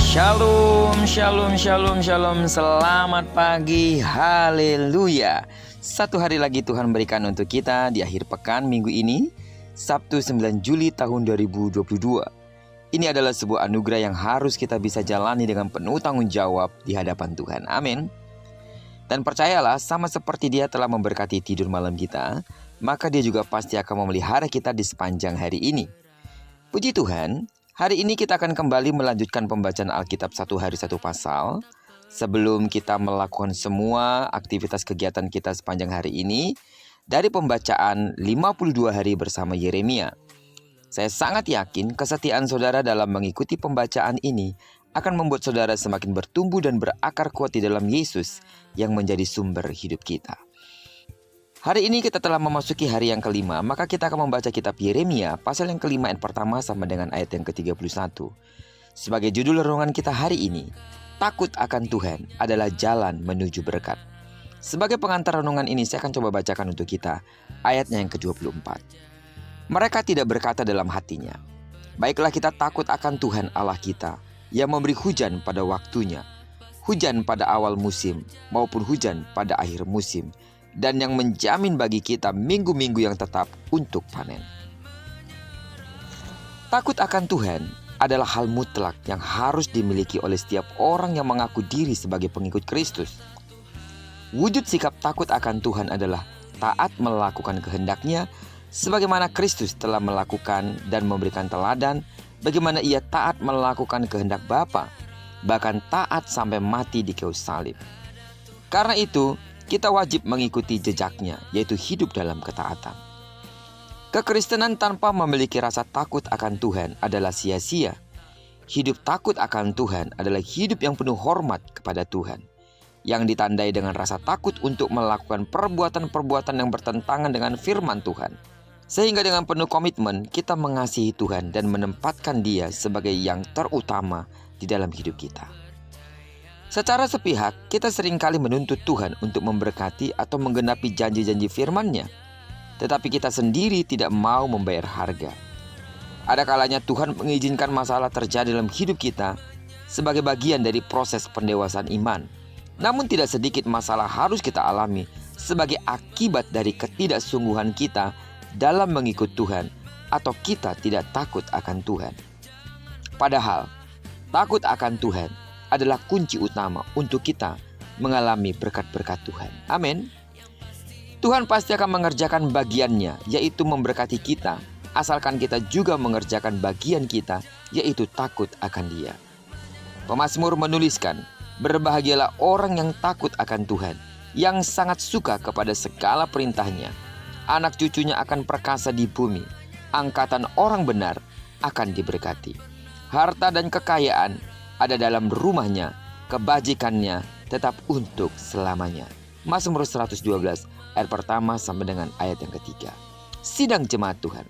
Shalom, shalom, shalom, shalom. Selamat pagi, haleluya. Satu hari lagi Tuhan berikan untuk kita di akhir pekan minggu ini, Sabtu 9 Juli tahun 2022. Ini adalah sebuah anugerah yang harus kita bisa jalani dengan penuh tanggung jawab di hadapan Tuhan. Amin. Dan percayalah, sama seperti Dia telah memberkati tidur malam kita, maka Dia juga pasti akan memelihara kita di sepanjang hari ini. Puji Tuhan. Hari ini kita akan kembali melanjutkan pembacaan Alkitab satu hari satu pasal. Sebelum kita melakukan semua aktivitas kegiatan kita sepanjang hari ini, dari pembacaan 52 hari bersama Yeremia. Saya sangat yakin kesetiaan saudara dalam mengikuti pembacaan ini akan membuat saudara semakin bertumbuh dan berakar kuat di dalam Yesus yang menjadi sumber hidup kita. Hari ini kita telah memasuki hari yang kelima, maka kita akan membaca kitab Yeremia pasal yang kelima ayat pertama sama dengan ayat yang ke-31. Sebagai judul renungan kita hari ini, takut akan Tuhan adalah jalan menuju berkat. Sebagai pengantar renungan ini saya akan coba bacakan untuk kita ayatnya yang ke-24. Mereka tidak berkata dalam hatinya, baiklah kita takut akan Tuhan Allah kita yang memberi hujan pada waktunya, hujan pada awal musim maupun hujan pada akhir musim, dan yang menjamin bagi kita minggu-minggu yang tetap untuk panen. Takut akan Tuhan adalah hal mutlak yang harus dimiliki oleh setiap orang yang mengaku diri sebagai pengikut Kristus. Wujud sikap takut akan Tuhan adalah taat melakukan kehendak-Nya sebagaimana Kristus telah melakukan dan memberikan teladan bagaimana Ia taat melakukan kehendak Bapa, bahkan taat sampai mati di kayu salib. Karena itu, kita wajib mengikuti jejaknya, yaitu hidup dalam ketaatan. Kekristenan tanpa memiliki rasa takut akan Tuhan adalah sia-sia. Hidup takut akan Tuhan adalah hidup yang penuh hormat kepada Tuhan, yang ditandai dengan rasa takut untuk melakukan perbuatan-perbuatan yang bertentangan dengan firman Tuhan. Sehingga dengan penuh komitmen kita mengasihi Tuhan dan menempatkan Dia sebagai yang terutama di dalam hidup kita. Secara sepihak, kita seringkali menuntut Tuhan untuk memberkati atau menggenapi janji-janji firman-Nya. Tetapi kita sendiri tidak mau membayar harga. Ada kalanya Tuhan mengizinkan masalah terjadi dalam hidup kita sebagai bagian dari proses pendewasaan iman. Namun tidak sedikit masalah harus kita alami sebagai akibat dari ketidaksungguhan kita dalam mengikut Tuhan atau kita tidak takut akan Tuhan. Padahal, takut akan Tuhan adalah kunci utama untuk kita mengalami berkat-berkat Tuhan. Amin. Tuhan pasti akan mengerjakan bagiannya, yaitu memberkati kita, asalkan kita juga mengerjakan bagian kita, yaitu takut akan Dia. Pemazmur menuliskan, berbahagialah orang yang takut akan Tuhan, yang sangat suka kepada segala perintah-Nya. Anak cucunya akan perkasa di bumi, angkatan orang benar akan diberkati. Harta dan kekayaan ada dalam rumahnya, kebajikannya tetap untuk selamanya. Mazmur 112 ayat pertama sampai dengan ayat yang ketiga. Sidang jemaat Tuhan.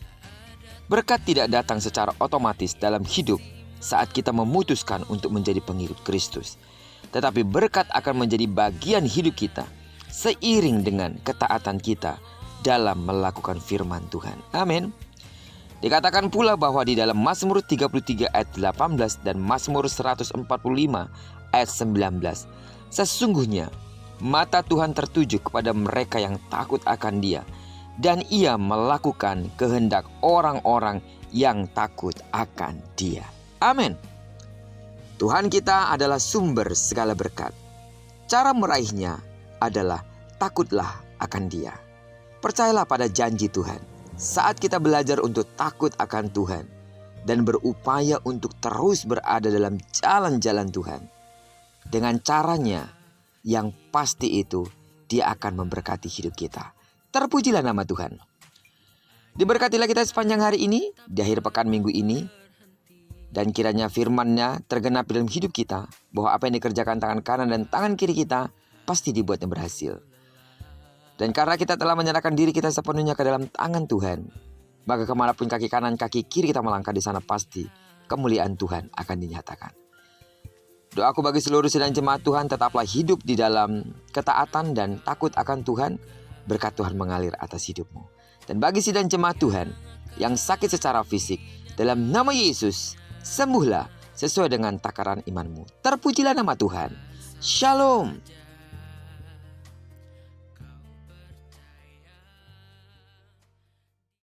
Berkat tidak datang secara otomatis dalam hidup saat kita memutuskan untuk menjadi pengikut Kristus. Tetapi berkat akan menjadi bagian hidup kita seiring dengan ketaatan kita dalam melakukan firman Tuhan. Amin. Dikatakan pula bahwa di dalam Mazmur 33 ayat 18 dan Mazmur 145 ayat 19, sesungguhnya mata Tuhan tertuju kepada mereka yang takut akan Dia, dan Ia melakukan kehendak orang-orang yang takut akan Dia. Amin. Tuhan kita adalah sumber segala berkat. Cara meraihnya adalah takutlah akan Dia. Percayalah pada janji Tuhan. Saat kita belajar untuk takut akan Tuhan dan berupaya untuk terus berada dalam jalan-jalan Tuhan, dengan caranya yang pasti itu Dia akan memberkati hidup kita. Terpujilah nama Tuhan. Diberkatilah kita sepanjang hari ini, di akhir pekan minggu ini, dan kiranya firman-Nya tergenap dalam hidup kita, bahwa apa yang dikerjakan tangan kanan dan tangan kiri kita pasti dibuatnya berhasil. Dan karena kita telah menyerahkan diri kita sepenuhnya ke dalam tangan Tuhan, maka kemanapun kaki kanan, kaki kiri kita melangkah, di sana pasti kemuliaan Tuhan akan dinyatakan. Doaku bagi seluruh sidang jemaat Tuhan, tetaplah hidup di dalam ketaatan dan takut akan Tuhan, berkat Tuhan mengalir atas hidupmu. Dan bagi sidang jemaat Tuhan yang sakit secara fisik, dalam nama Yesus, sembuhlah, sesuai dengan takaran imanmu. Terpujilah nama Tuhan. Shalom.